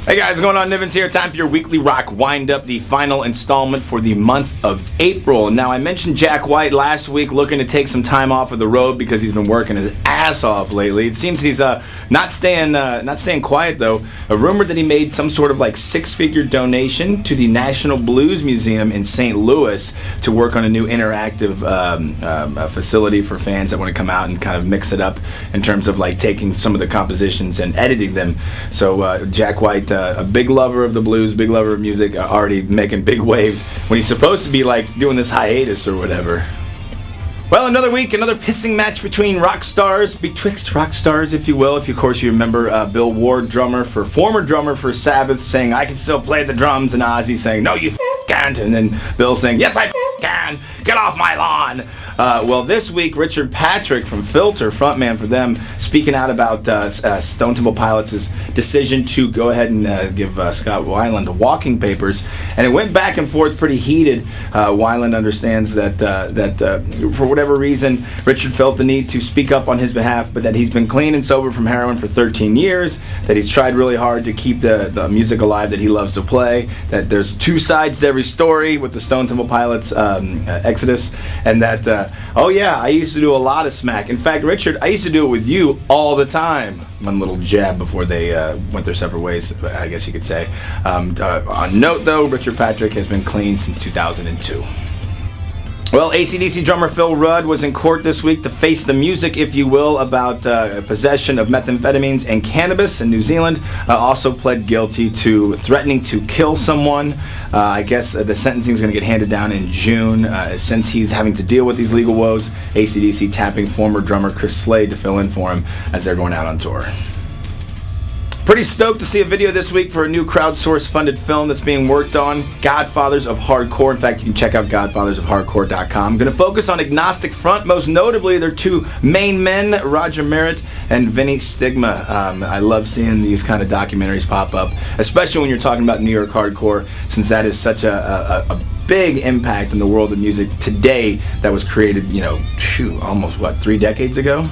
Hey guys, what's going on? Nivens here. Time for your weekly rock wind-up, the final installment for the month of April. Now, I mentioned Jack White last week looking to take some time off of the road because he's been working his ass off lately. It seems he's not staying quiet, though. A rumor that he made some sort of like six-figure donation to the National Blues Museum in St. Louis to work on a new interactive facility for fans that want to come out and kind of mix it up in terms of like taking some of the compositions and editing them. So Jack White, a big lover of the blues, big lover of music, already making big waves when he's supposed to be like doing this hiatus or whatever. Well, another week, another pissing match between rock stars, betwixt rock stars, if you will. If you, of course, you remember Bill Ward, former drummer for Sabbath, saying, "I can still play the drums," and Ozzy saying, "No, you can't," and then Bill saying, "Yes, I can. Get off my lawn." Well, this week, Richard Patrick from Filter, frontman for them, speaking out about Stone Temple Pilots' decision to go ahead and give Scott Weiland walking papers, and it went back and forth pretty heated. Weiland understands that for whatever reason, Richard felt the need to speak up on his behalf, but that he's been clean and sober from heroin for 13 years, that he's tried really hard to keep the music alive that he loves to play, that there's two sides to every story with the Stone Temple Pilots exodus, and that oh yeah, I used to do a lot of smack. In fact, Richard, I used to do it with you all the time. One little jab before they went their separate ways, I guess you could say. On note, though, Richard Patrick has been clean since 2002. Well, AC/DC drummer Phil Rudd was in court this week to face the music, if you will, about possession of methamphetamines and cannabis in New Zealand. Also pled guilty to threatening to kill someone. I guess the sentencing is going to get handed down in June. Since he's having to deal with these legal woes, AC/DC tapping former drummer Chris Slade to fill in for him as they're going out on tour. Pretty stoked to see a video this week for a new crowdsource funded film that's being worked on, Godfathers of Hardcore. In fact, you can check out godfathersofhardcore.com. I'm going to focus on Agnostic Front, most notably their two main men, Roger Merritt and Vinny Stigma. I love seeing these kind of documentaries pop up, especially when you're talking about New York hardcore, since that is such a big impact in the world of music today that was created, almost 3 decades ago?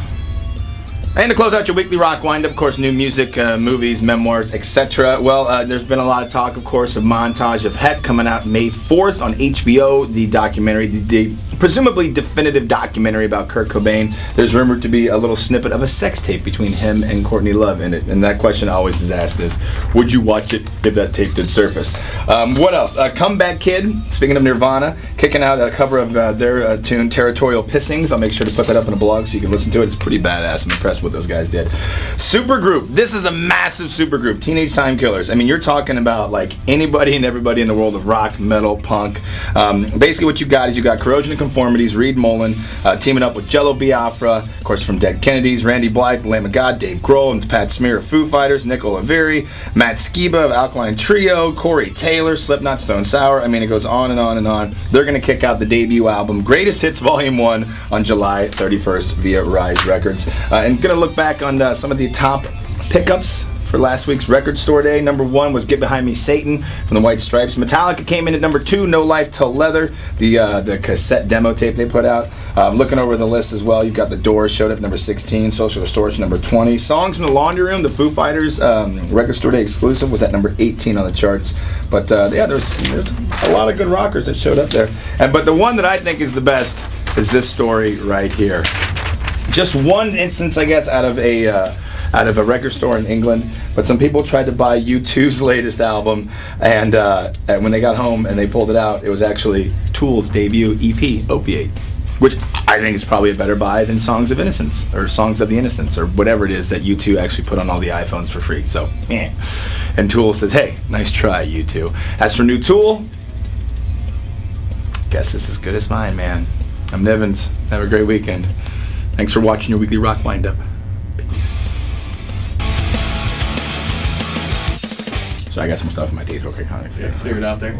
And to close out your weekly rock wind-up, of course, new music, movies, memoirs, etc. Well, there's been a lot of talk, of course, of Montage of Heck coming out May 4th on HBO, the documentary, the presumably definitive documentary about Kurt Cobain. There's rumored to be a little snippet of a sex tape between him and Courtney Love in it. And that question always is asked is, would you watch it if that tape did surface? What else? Comeback Kid, speaking of Nirvana, kicking out a cover of their tune, Territorial Pissings. I'll make sure to put that up in a blog so you can listen to it. It's pretty badass. I'm impressed what those guys did. Supergroup. This is a massive supergroup. Teenage Time Killers. I mean, you're talking about like anybody and everybody in the world of rock, metal, punk. Basically what you got is you got Corrosion of Conformities, Reed Mullen, teaming up with Jello Biafra, of course from Dead Kennedys, Randy Blythe, Lamb of God, Dave Grohl, and Pat Smear of Foo Fighters, Nick Oliveri, Matt Skiba of Alkaline Trio, Corey Taylor, Slipknot, Stone Sour. I mean, it goes on and on and on. They're going to kick out the debut album, Greatest Hits Volume 1, on July 31st via Rise Records. And going to look back on some of the top pickups for last week's Record Store Day. Number 1 was Get Behind Me, Satan from the White Stripes. Metallica came in at number 2, No Life Till Leather, the cassette demo tape they put out. Looking over the list as well, you've got The Doors showed up number 16, Social Distortion number 20. Songs from the Laundry Room, the Foo Fighters Record Store Day exclusive, was at number 18 on the charts. But there's a lot of good rockers that showed up there. But the one that I think is the best is this story right here. Just one instance, I guess, out of a record store in England, but some people tried to buy U2's latest album, and when they got home and they pulled it out, it was actually Tool's debut EP, Opiate, which I think is probably a better buy than Songs of Innocence, or Songs of the Innocents, or whatever it is that U2 actually put on all the iPhones for free. So, yeah. And Tool says, hey, nice try, U2. As for new Tool, guess it's as good as mine, man. I'm Nivens. Have a great weekend. Thanks for watching your weekly rock wind-up. So I got some stuff in my teeth. Okay, kind of clear it out there.